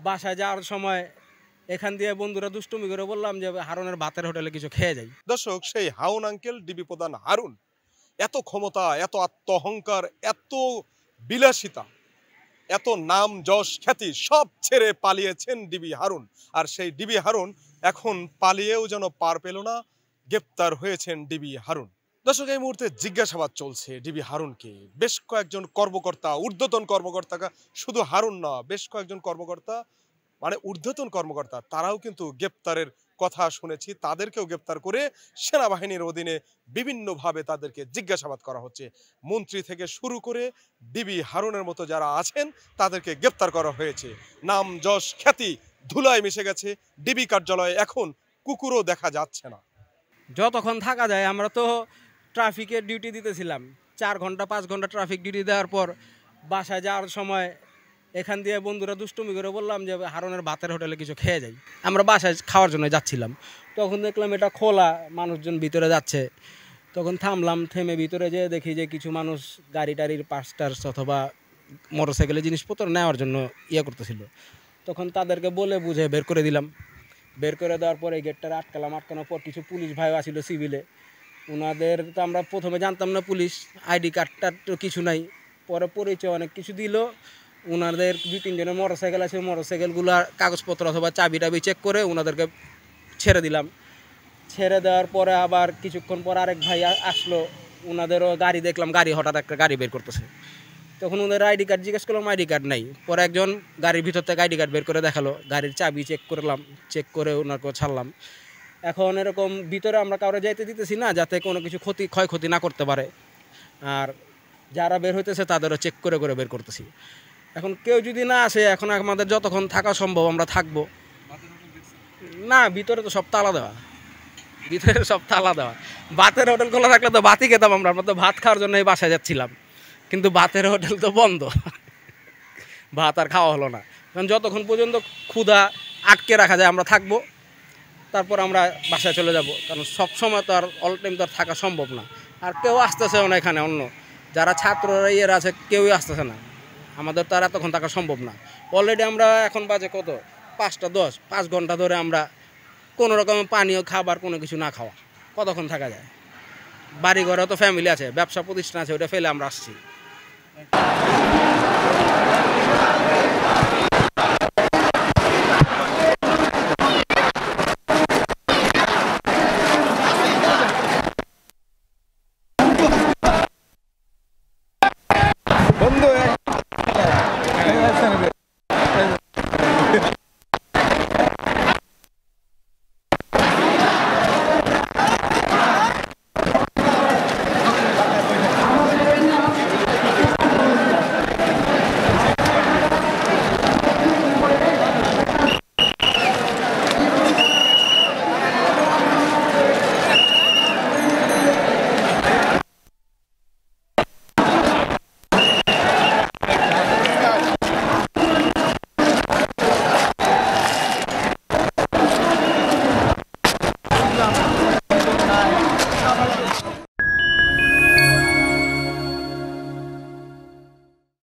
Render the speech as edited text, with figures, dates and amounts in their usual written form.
বাসায় যাওয়ার সময় এখান দিয়ে বন্ধুরা দুষ্টুমি করে বললাম যে হারুনের ভাতের হোটেলে কিছু খেয়ে যাই। দর্শক, সেই হাউন আঙ্কেল ডিবি প্রধান হারুন এত ক্ষমতা, এত আত্ম অহংকার, এত বিলাসিতা, এত নাম যশ খ্যাতি সব ছেড়ে পালিয়েছেন ডিবি হারুন। আর সেই ডিবি হারুন এখন পালিয়েও যেন পার পেল না, গ্রেপ্তার হয়েছেন ডিবি হারুন। দর্শক, এই মুহূর্তে জিজ্ঞাসাবাদ চলছে ডিবি হারুনকে। বেশ কয়েকজন কর্মকর্তা, ঊর্ধ্বতন কর্মকর্তা, শুধু হারুন না, বেশ কয়েকজন কর্মকর্তা, মানে ঊর্ধ্বতন কর্মকর্তা, তারাও কিন্তু গ্রেপ্তারের কথা শুনেছি। তাদেরকেও গ্রেপ্তার করে সেনাবাহিনীর অধীনে বিভিন্নভাবে তাদেরকে জিজ্ঞাসাবাদ করা হচ্ছে। মন্ত্রী থেকে শুরু করে ডিবি হারুনের মতো যারা আছেন তাদেরকে গ্রেপ্তার করা হয়েছে। নাম যশ খ্যাতি ধুলায় মিশে গেছে। ডিবি কার্যালয়ে এখন কুকুরও দেখা যাচ্ছে না। যতক্ষণ থাকা যায়, আমরা তো ট্রাফিকের ডিউটি দিতেছিলাম, 4 ঘন্টা 5 ঘন্টা ট্রাফিক ডিউটি দেওয়ার পর বাসায় যাওয়ার সময় এখান দিয়ে বন্ধুরা দুষ্টুমি করে বললাম যে হারুনের ভাতের হোটেলে কিছু খেয়ে যাই। আমরা বাসায় খাওয়ার জন্য যাচ্ছিলাম, তখন দেখলাম এটা খোলা, মানুষজন ভিতরে যাচ্ছে। তখন থামলাম, থেমে ভিতরে যেয়ে দেখি যে কিছু মানুষ গাড়ি টাড়ির পার্টস টার্স অথবা মোটরসাইকেলের জিনিসপত্র নেওয়ার জন্য করতেছিল। তখন তাদেরকে বলে বুঝে বের করে দিলাম। বের করে দেওয়ার পরে গেটটা আটকালাম। আটকানোর পর কিছু পুলিশ ভাইও আসিল সিভিলে। ওনাদের তো আমরা প্রথমে জানতাম না পুলিশ, আইডি কার্ডটার তো কিছু নাই। পরে পরিচয় অনেক কিছু দিল। ওনাদের 2-3 জনের মোটরসাইকেল আছে, মোটরসাইকেলগুলোর কাগজপত্র অথবা চাবি টাবি চেক করে ওনাদেরকে ছেড়ে দিলাম। ছেড়ে দেওয়ার পরে আবার কিছুক্ষণ পর আরেক ভাই আসলো। ওনাদেরও গাড়ি দেখলাম, গাড়ি হঠাৎ একটা গাড়ি বের করতেছে। তখন ওদের আইডি কার্ড জিজ্ঞেস করলাম, আইডি কার্ড নাই। পরে একজন গাড়ির ভিতর থেকে আইডি কার্ড বের করে দেখালো। গাড়ির চাবি চেক করলাম, চেক করে ওনাকে ছাড়লাম। এখন এরকম ভিতরে আমরা কাউরে যাইতে দিতেছি না, যাতে কোনো কিছু ক্ষয়ক্ষতি না করতে পারে। আর যারা বের হইতেছে তাদেরও চেক করে করে বের করতেছি। এখন কেউ যদি না আসে, এখন আমাদের যতক্ষণ থাকা সম্ভব আমরা থাকবো। না, ভিতরে তো সব তালা দেওয়া, ভিতরে সব তালা দেওয়া। ভাতের হোটেল খোলা থাকলে তো ভাতই খেতাম আমরা। আমরা তো ভাত খাওয়ার জন্য এই বাসায় যাচ্ছিলাম, কিন্তু ভাতের হোটেল তো বন্ধ, ভাত আর খাওয়া হলো না। কারণ যতক্ষণ পর্যন্ত ক্ষুধা আটকে রাখা যায় আমরা থাকবো, তারপর আমরা বাসায় চলে যাব। কারণ সব সময় তো আর অল টাইম তো আর থাকা সম্ভব না। আর কেউ আসতেছেও না এখানে, অন্য যারা ছাত্ররা আছে কেউই আসতেছে না। আমাদের তো আর এতক্ষণ থাকা সম্ভব না। অলরেডি আমরা এখন বাজে কত, 5টা 10, 5 ঘন্টা ধরে আমরা কোনো রকমের পানীয় খাবার কোনো কিছু না খাওয়া কতক্ষণ থাকা যায়? বাড়ি ঘরেও তো ফ্যামিলি আছে, ব্যবসা প্রতিষ্ঠান আছে, ওটা ফেলে আমরা আসছি।